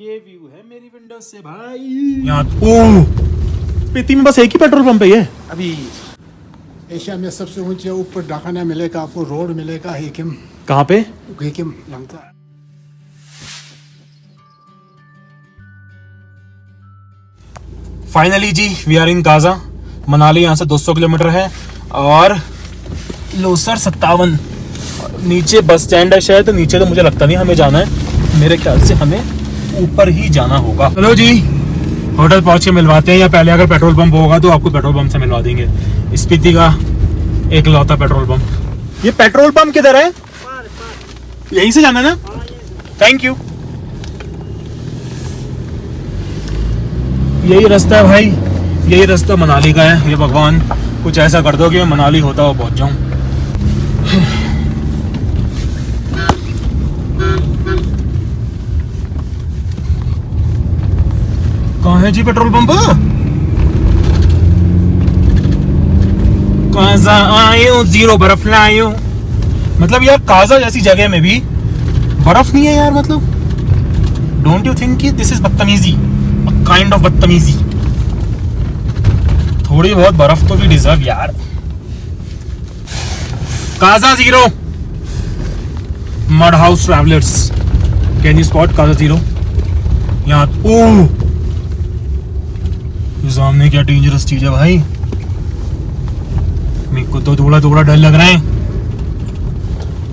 ये व्यू है मेरी विंडो से भाई। यहाँ स्पीति में बस एक ही पेट्रोल पंप है ये अभी। एशिया में सबसे ऊंचे ऊपर डाखाना मिलेगा आपको, रोड मिलेगा हेकिम। कहाँ पे? हेकिम लगता है। फाइनली जी we are in Kaza. Manali यहाँ से 200 किलोमीटर है और लोसर 57। नीचे बस स्टैंड है शायद, तो नीचे तो मुझे लगता नहीं हमें जाना है, मेरे ख्याल से हमें ऊपर ही जाना होगा। चलो जी होटल पहुंच के मिलवाते हैं, या पहले अगर पेट्रोल पंप होगा तो आपको पेट्रोल पंप से मिलवा देंगे। स्पीति का एक लौता पेट्रोल पंप। ये पेट्रोल पंप किधर है? यहीं से जाना है ना? Thank you. यही रास्ता है भाई, यही रास्ता मनाली का है। ये भगवान कुछ ऐसा कर दो कि मैं मनाली होता हुआ पहुंच जाऊं। कहाँ है जी पेट्रोल पंप? काजा आयो जीरो बर्फ लायो। मतलब यार काजा जैसी जगह में भी बर्फ नहीं है यार। मतलब डोंट यू थिंक कि दिस इज बदतमीजी, काइंड ऑफ बदतमीजी। थोड़ी बहुत बर्फ तो भी डिजर्व यार। Kaza zero mud house travellers, can you spot Kaza zero? यहाँ ओह सामने क्या डेंजरस चीज है भाई, मेरे को तो थोड़ा थोड़ा डर लग रहा है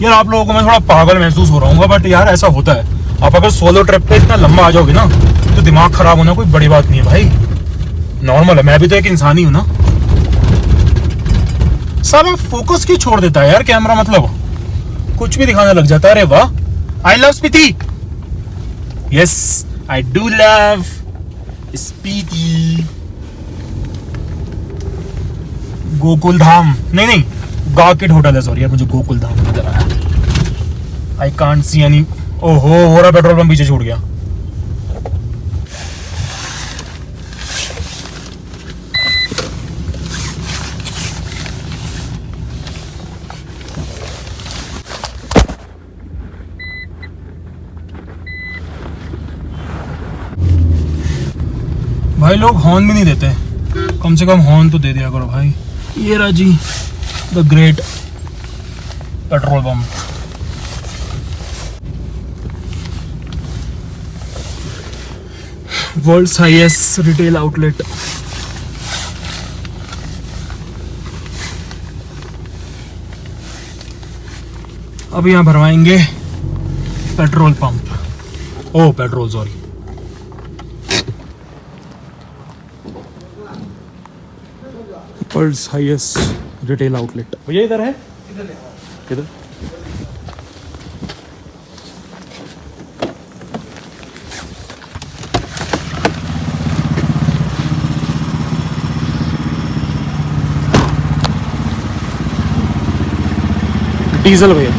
यार। आप लोगों को मैं थोड़ा पागल महसूस हो रहा हूँ, बट यार ऐसा होता है। आप अगर सोलो ट्रिप पे इतना लंबा आ जाओगे ना तो दिमाग खराब होना कोई बड़ी बात नहीं है भाई, नॉर्मल है। मैं भी तो एक इंसान ही हूं ना। सब फोकस क्यों छोड़ देता है यार कैमरा, मतलब कुछ भी दिखाने लग जाता है। अरे वाह, I love Spiti. Yes I do love Spiti. Gokul Dham नहीं, गाकिट होटल है, सॉरी यार मुझे गोकुल धाम नजर आया। I can't see any. ओहो हो रहा पेट्रोल पंप पीछे छूट गया। भाई लोग हॉर्न भी नहीं देते, कम से कम हॉर्न तो दे दिया करो भाई। ये रहा जी the great petrol pump. World's highest retail outlet. अब यहाँ भरवाएंगे पेट्रोल पंप। ओ petrol sorry. World's highest retail outlet भैया इधर है? किधर? डीजल भैया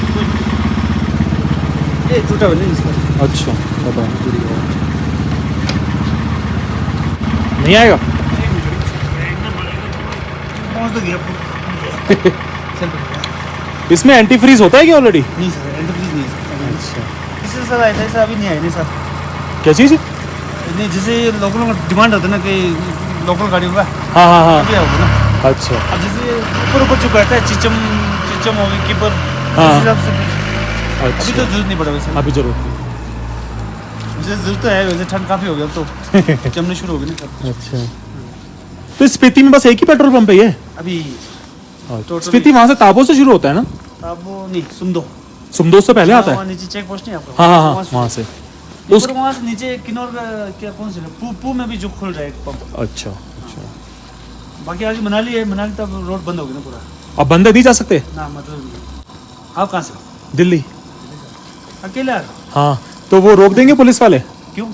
ये टूटा नहीं इसका। अच्छा बताओ, नहीं आएगा? पहुंच तो गया। इसमें एंटी फ्रीज होता है क्या ऑलरेडी? नहीं सर, एंटी फ्रीज नहीं है। अच्छा किसी सर आया था, ऐसा अभी नहीं आया नहीं सर। क्या चीज़? नहीं जैसे लोकलों का डिमांड होता है ना कि लोकल गाड़ियों का, हाँ हाँ हाँ। क्या होगा ना। अच्छा अब जैसे ऊपर जो कहता है चिचम हो गई कीपर, हाँ। इस हिसाब से अभी अच्छा तो जरूरत नहीं पड़ा वैसे। अभी जरूरत नहीं। वैसे जरूरत तो है, वैसे ठंड काफ़ी हो गया तो जमने शुरू हो गई ना। अच्छा तो स्पीति में बस एक ही पेट्रोल पंप है ये अभी स्पीति वहाँ से ताबो से शुरू होता है ना? अब वो नहीं, सुमदो सुमदो से पहले आता वहाँ है? नीचे चेक पोस्ट नहीं आपका? हाँ हाँ हाँ वहाँ से। तो उस वहाँ से नीचे किन्नौर का क्या कौन सा पू में भी जो खुल रहा है एक पंप। अच्छा अच्छा। बाकी आगे मनाली है, मनाली तब रोड बंद हो गई ना पूरा। अब बंदे नहीं जा सकते? ना मतलब नहीं। आप कहाँ से? दिल्ली। अकेले आ रहे हो? हाँ तो वो रोक देंगे पुलिस वाले? क्यों?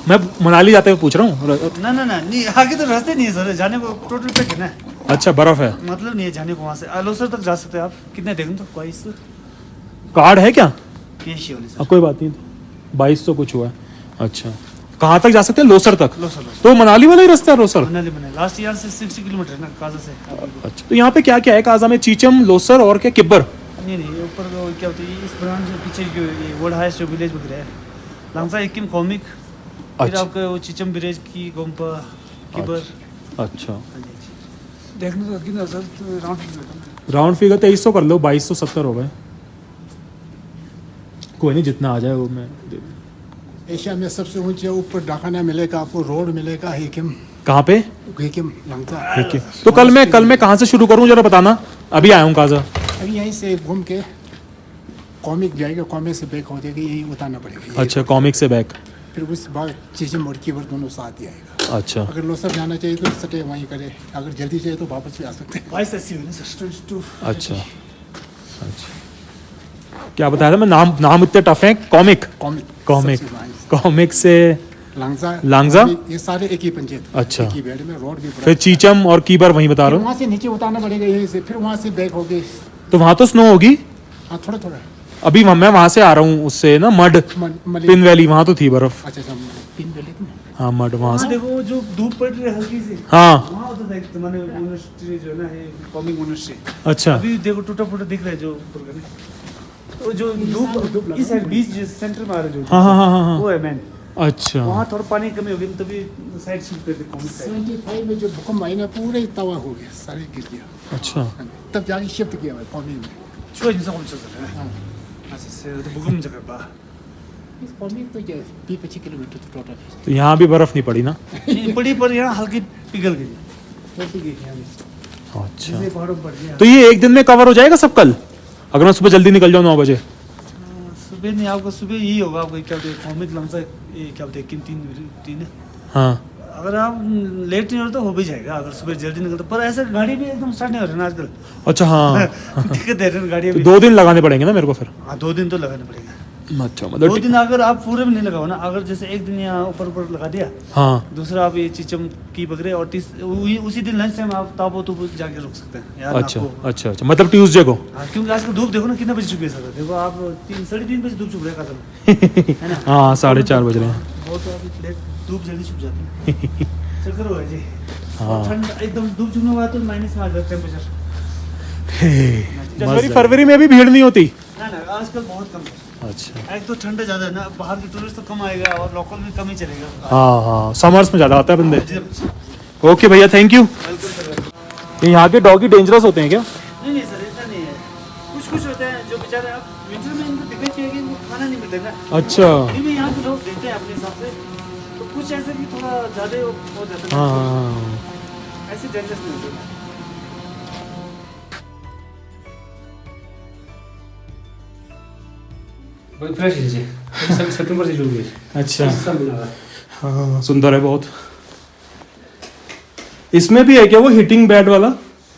मैं मनाली जाते हुए पूछ रहा हूँ। ना ना ना नहीं, आगे तो रास्ते नहीं है सर, जाने को टोटल पैक है ना। अच्छा बर्फ है, मतलब नहीं है जाने को। वहाँ से अलोसर तक जा सकते हैं आप। कितने देखें तो 22 कार्ड है क्या? कैश ही होने अब सर। कोई बात नहीं, 2200 कुछ हुआ है। अच्छा कहाँ तक जा सकते हैं? लोसर तक? लोसर तो मनाली वाला ही रास्ता है लोसर? मनाली लास्ट ईयर से 60 किलोमीटर है ना काजा से। अच्छा तो यहाँ पे क्या क्या है काजा में? चीचम, लोसर और क्या किब्बर? नहीं ऊपर तो क्या होती है इस ब्रांड से पीछे जो ये वर्ल्ड हाईएस्ट जो विलेज वगैरह है, लांसा एकिम कॉमिक फिर अच्छा। आपका वो चिचम ब्रिज की गोम्पा किबर। अच्छा देखने तो कितना सर राउंड राउंड फिगर 2300 कर लो, 2270 हो गए। कोई नहीं, जितना आ जाए वो मैं दे दूँ। एशिया में सबसे ऊंचे ऊपर डाखाना मिलेगा आपको, रोड मिलेगा हेकिम कहाँ पे? हेकिम लंगजा। ठीक है, तो कल मैं कहाँ से शुरू करूँ जरा बताना। अभी आया हूँ काजा। अभी यहीं से घूम के कॉमिक जाएगा, कॉमिक से बैक हो जाएगा, यही उतारना पड़ेगा। अच्छा, कॉमिक से बैक। फिर उस बाद चीज़ें मोड़ की दोनों साथ ही आएगा। अच्छा अगर लोसर जाना चाहिए तो सटे वहीं करे, अगर जल्दी चाहिए तो वापस भी आ सकते हैं। 2280 हुई ना सर, 22। अच्छा अच्छा, क्या बताया था मैं? नाम इतने टफ हैं। कॉमिक कॉमिक कॉमिक से लांगजा ये सारे एक ही पंचायत। अच्छा। एक ही बेड में, रोड भी फिर चीचम और कीबर वहीं बता रहा हूँ। वहाँ से नीचे उतारना पड़ेगा यहीं से, फिर वहाँ से बैक हो गए। तो वहाँ तो स्नो होगी। हाँ थोड़ा थोड़ा। अभी मैं वहाँ से आ रहा हूँ, उससे ना मड पिन वैली, वहाँ तो थी बर्फ। अच्छा अच्छा, पिन वैली तो हाँ मड वहाँ से। देखो जो धूप पड़ रही है हल्की सी, हाँ वहाँ होता था एक जमाने में मोनेस्ट्री जो है ना, ये कॉमिक मोनेस्ट्री। अच्छा अभी देखो टूटा फूटा दिख रहा है जो ऊपर का ना। वो जो धूप इस साइड बीच सेंटर में आ रहा है जो, हाँ हाँ हाँ हाँ। वो है मैन। अच्छा वहाँ थोड़ा पानी की कमी होगी तभी साइड शिफ्ट कर दे कॉमिक साइड। 75 में जो भूकंप आई ना, पूरे तवा हो गया, सारे गिर गया। अच्छा तब जाके शिफ्ट किया हुआ कॉमिक में। 추가 인사 멈췄잖아요. 아, 진짜 무거운 जगह बा। इस कॉमिक तो ये 20-25 किलोमीटर तो टोटल है। तो यहाँ भी बर्फ नहीं पड़ी ना? पड़ी पर यहाँ हल्की पिघल गई, छोटी गई यहाँ में। अच्छा, जैसे पहाड़ों पर गया। तो ये एक दिन में कवर हो जाएगा सब कल, अगर मैं सुबह जल्दी निकल जाऊँ 9 बजे? सुबह नहीं, आपको सुबह यही होगा। आपको क्या बोलते हैं कॉमिक लंसा, ये क्या बोलते हैं तीन। हाँ अगर आप लेट नहीं हो तो हो भी जाएगा अगर सुबह जल्दी निकलते। पर ऐसे गाड़ी भी एकदम स्टार्ट नहीं हो रही ना आजकल। अच्छा हाँ। दिक्कत है गाड़ी तो भी। 2 दिन लगाने पड़ेंगे ना मेरे को फिर? हाँ 2 दिन तो लगाना पड़ेगा। अच्छा 2 मतलब दिन अगर आप पूरे में नहीं लगाओ ना, अगर जैसे एक दिन यहाँ ऊपर लगा दिया, हाँ दूसरा आप ये चिचम की पकड़े, और उसी दिन लंच टाइम आप ताबो तो जाके रुक सकते हैं यार। अच्छा आपको अच्छा अच्छा, मतलब ट्यूसडे को? हाँ, क्योंकि आजकल धूप देखो ना कितना बजे चुकी है सर। देखो आप 3-3:30 बजे धूप चुप रहा है है ना। हाँ 4:30 बज रहे हैं। बहुत तो अभी लेट धूप जल्दी छुप जाती है। चक्कर हो जी। हाँ। ठंड एकदम धूप छुपने के बाद तो माइनस में आ जाता है टेम्परेचर। जनवरी फरवरी में भी भीड़ नहीं होती? ना आजकल बहुत कम है। अच्छा एक तो ठंड ज़्यादा है ना, बाहर के टूरिस्ट तो कम आएगा और लोकल भी कम ही चलेगा। हाँ हाँ, समर्स में ज़्यादा आता है बंदे। जी, ओके भैया, थैंक यू। Welcome sir. ये यहाँ के डॉगी डेंजरस होते हैं क्या? नहीं सर, ऐसा नहीं है। कुछ होते हैं जो बेचारे, आप विंटर में इनको दिक्कत चाहिए कि इनको खाना नहीं मिलता ना। अच्छा फिर भी यहाँ के लोग देते हैं अपने हिसाब से, तो कुछ ऐसे भी थोड़ा ज़्यादा हो जाता है। हाँ हाँ हाँ। ऐसे डेंजरस नहीं होते। बहुत फ्रेश है, सब सितंबर से शुरू हुई है। अच्छा सब मिला हुआ है। हाँ, सुंदर है बहुत। इसमें भी है क्या वो हीटिंग बेड वाला?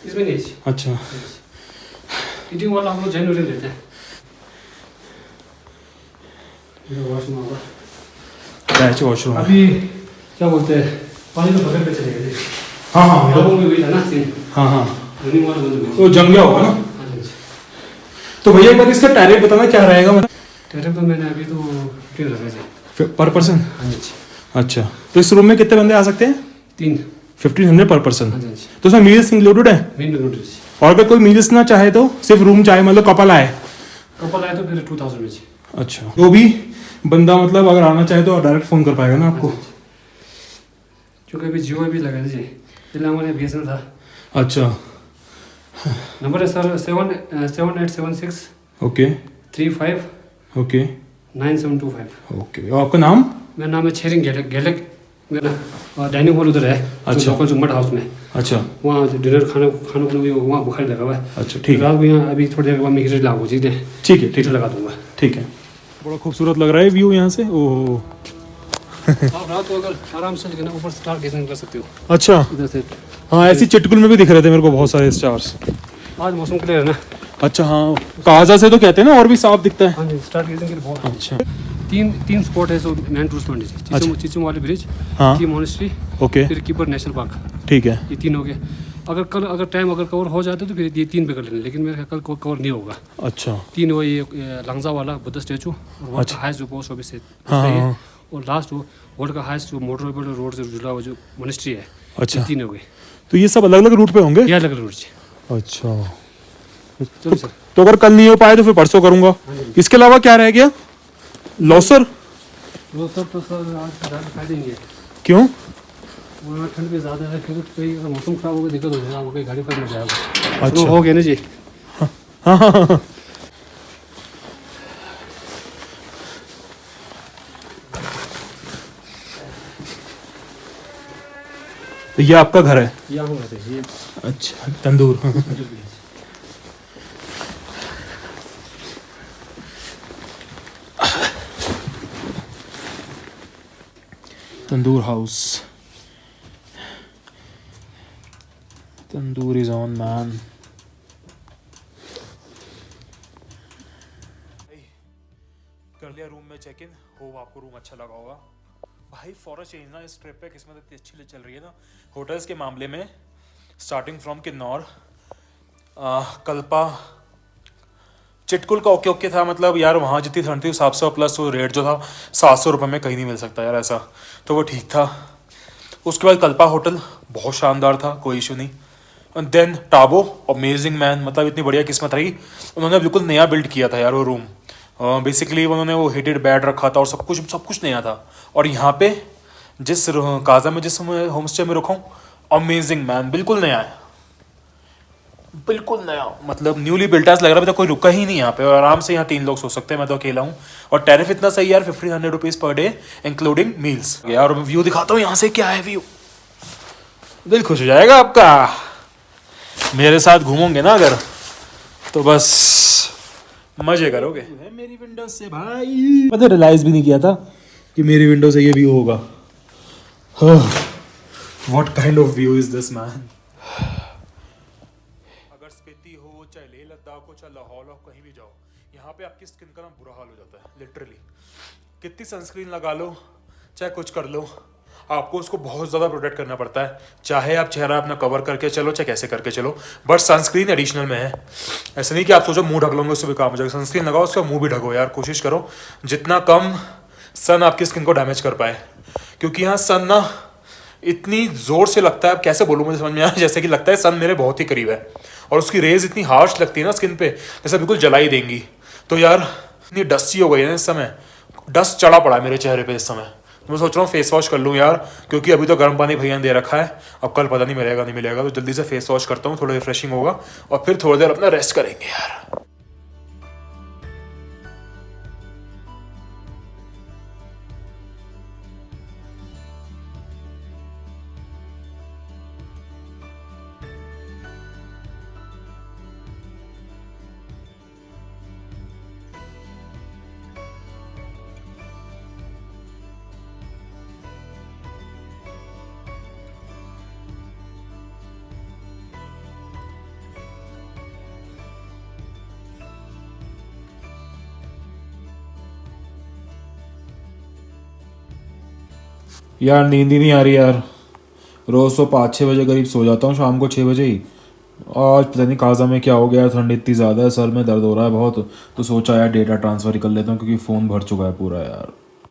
इसमें नहीं है। अच्छा हीटिंग वाला हम लोग जनवरी लेते हैं। ये वॉशरूम होगा। Attach washroom. अभी क्या बोलते हैं, पानी तो बगल पे चले गए। हाँ हाँ लोगों में हुई था ना सीन, हाँ हाँ, रनिंग वाला बंद हो वो जम गया होगा ना। हाँ जी। तो भैया एक बार इसका टैरिफ बताना क्या रहेगा? मतलब टैरिफ तो मैंने अभी तो 15 लगा जी। पर पर्सन? हाँ जी। अच्छा, तो इस रूम में कितने बंदे आ सकते हैं? 3। 1500 पर पर्सन। हाँ जी। तो उसमें मील्स इंक्लूडेड है? Main notice. और अगर कोई मील्स ना चाहे तो सिर्फ रूम चाहे, मतलब कपल आए? कपल आए तो फिर 2000 में जी। अच्छा, जो भी बंदा मतलब अगर आना चाहे तो डायरेक्ट फोन कर पाएगा ना आपको? क्योंकि अभी जियो भी लगा दीजिए, पहले हमारे BSNL था। अच्छा नंबर है सर 7876 ओके 35 ओके 9725। ओके। और आपका नाम? मेरा नाम है छेरिंग गेलेक मेरा डाइनिंग हॉल उधर है। अच्छा। लोकल जो मड हाउस में, अच्छा वहाँ डिनर खाना भी वहाँ बुखार लगा हुआ है। अच्छा ठीक है रात को यहाँ अभी थोड़ी देर के बाद मैं हीटर लागू जी दे ठीक है ठीक हीटर है लगा दूंगा। ठीक है। बड़ा खूबसूरत लग रहा है व्यू यहाँ से। ओह आप रात को अगर आराम से लेकिन ऊपर स्टार गेजिंग कर सकते हो अच्छा, इधर से। हाँ ऐसी चिटकुल में भी दिख रहे थे मेरे को बहुत सारे स्टार्स। आज मौसम क्लियर है ना। अच्छा हाँ, काजा से तो कहते हैं ना और भी साफ दिखता है। हाँ जी, स्टार गेजिंग के लिए बहुत अच्छा तीन स्पॉट है जो मेन टूरिस्ट पॉइंट है। अच्छा। चिचम वाली ब्रिज, हाँ की मोनेस्ट्री, ओके फिर कीपर नेशनल पार्क, ठीक है। ये 3 हो गए। अगर टाइम कवर हो जाता तो फिर ये 3 पे कर लेना, लेकिन मेरे ख्याल कल कवर नहीं होगा। अच्छा 3 वो ये लांगजा वाला बुद्ध स्टैचू, और वर्ल्ड अच्छा। का हाईएस्ट जो पोस्ट ऑफिस है हाँ, उसका ये, हाँ। और लास्ट वो वर्ल्ड का हाईएस्ट जो मोटरेबल रोड से जुड़ा हुआ जो मोनेस्ट्री है। अच्छा। ये 3 हो गए। तो ये सब अलग अलग रूट पे होंगे? ये अलग रोड से। अच्छा, चलो सर। तो अगर कल नहीं हो पाए तो फिर परसों करूंगा। इसके अलावा क्या रह गया? लॉसर? वो सब तो सर आज ज़्यादा फायदे नहीं है। क्यों? वहाँ ठंड भी ज़्यादा है, फिर कहीं अगर मौसम खराब होगा दिक्कत हो जाएगा, आपको कहीं गाड़ी पर मिल जाएगा। अच्छा। हो गया ना जी। हाँ हाँ हाँ। तो ये आपका घर है? यहाँ हो रहते हैं ये। अच्छा, Tandoor. Tandoor house. Tandoor is on man. कर लिया रूम में चेक इन। होप आपको रूम अच्छा लगा होगा। भाई फॉर अ चेंज ना इस ट्रिप पे किस्मत इतनी अच्छी चल रही है ना होटल्स के मामले में। स्टार्टिंग फ्रॉम किन्नौर, कल्पा, चिटकुल का ओके ओके था, मतलब यार वहाँ जितनी ठंड थी 700 प्लस, वो रेट जो था 700 रुपये में कहीं नहीं मिल सकता यार ऐसा, तो वो ठीक था। उसके बाद कल्पा होटल बहुत शानदार था, कोई इशू नहीं। And then Tabo, amazing man, मतलब इतनी बढ़िया किस्मत रही, उन्होंने बिल्कुल नया बिल्ड किया था यार वो रूम। बेसिकली उन्होंने वो हीटेड बेड रखा था और सब कुछ नया था। और यहाँ पे जिस काजा में जिस होम स्टे में रुका हूँ, अमेजिंग मैन, बिल्कुल नया है, बिल्कुल नया, मतलब न्यूली बिल्ट लग रहा है। अभी तक कोई रुका ही नहीं यहाँ पे, और आराम से यहाँ 3 लोग सो सकते हैं, मैं तो अकेला हूँ। और टैरिफ इतना सही यार, 1500 rupees per day including meals. यार व्यू दिखाता हूँ यहाँ से, क्या है व्यू, दिल खुश हो जाएगा आपका। मेरे साथ घूमोगे ना अगर, तो बस मजे करोगे। मेरी विंडो से भाई पता रियलाइज भी नहीं किया था कि मेरी विंडो से ये व्यू होगा। What kind of view is this man. अगर स्पीति हो, चाहे लेह लद्दाख हो, चाहे लाहौर हो, कहीं भी जाओ, यहाँ पे आपकी स्किन का ना बुरा हाल हो जाता है लिटरली। कितनी सनस्क्रीन लगा लो, चाहे कुछ कर लो, आपको उसको बहुत ज़्यादा प्रोटेक्ट करना पड़ता है। चाहे आप चेहरा अपना कवर करके चलो, चाहे कैसे करके चलो, बट सनस्क्रीन एडिशनल में है। ऐसा नहीं कि आप सोचो मुंह ढक लोगे उससे भी काम हो जाएगा। सनस्क्रीन लगाओ, उसका मुंह भी ढको यार, कोशिश करो जितना कम सन आपकी स्किन को डैमेज कर पाए। क्योंकि यहाँ सन ना इतनी ज़ोर से लगता है, अब कैसे बोलूँ मुझे समझ में आया, जैसे कि लगता है सन मेरे बहुत ही करीब है, और उसकी रेज इतनी हार्श लगती है ना स्किन पे, जैसे बिल्कुल जला ही देंगी। तो यार इतनी डस्टी हो गई है इस समय, डस्ट चढ़ा पड़ा है मेरे चेहरे पे इस समय। तो मैं सोच रहा हूँ फेस वॉश कर लूँ यार, क्योंकि अभी तो गर्म पानी भैया ने दे रखा है, अब कल पता नहीं मिलेगा नहीं मिलेगा, तो जल्दी से फेस वॉश करता हूँ, थोड़ा रिफ्रेशिंग होगा, और फिर थोड़ी देर अपना रेस्ट करेंगे यार। यार नींद ही नहीं आ रही यार, रोज़ तो 5-6 बजे करीब सो जाता हूँ, शाम को 6 बजे ही। आज पता नहीं काजा में क्या हो गया, ठंड इतनी ज़्यादा है, सर में दर्द हो रहा है बहुत, तो सोचा यार डेटा ट्रांसफ़र ही कर लेता हूँ, क्योंकि फ़ोन भर चुका है पूरा यार।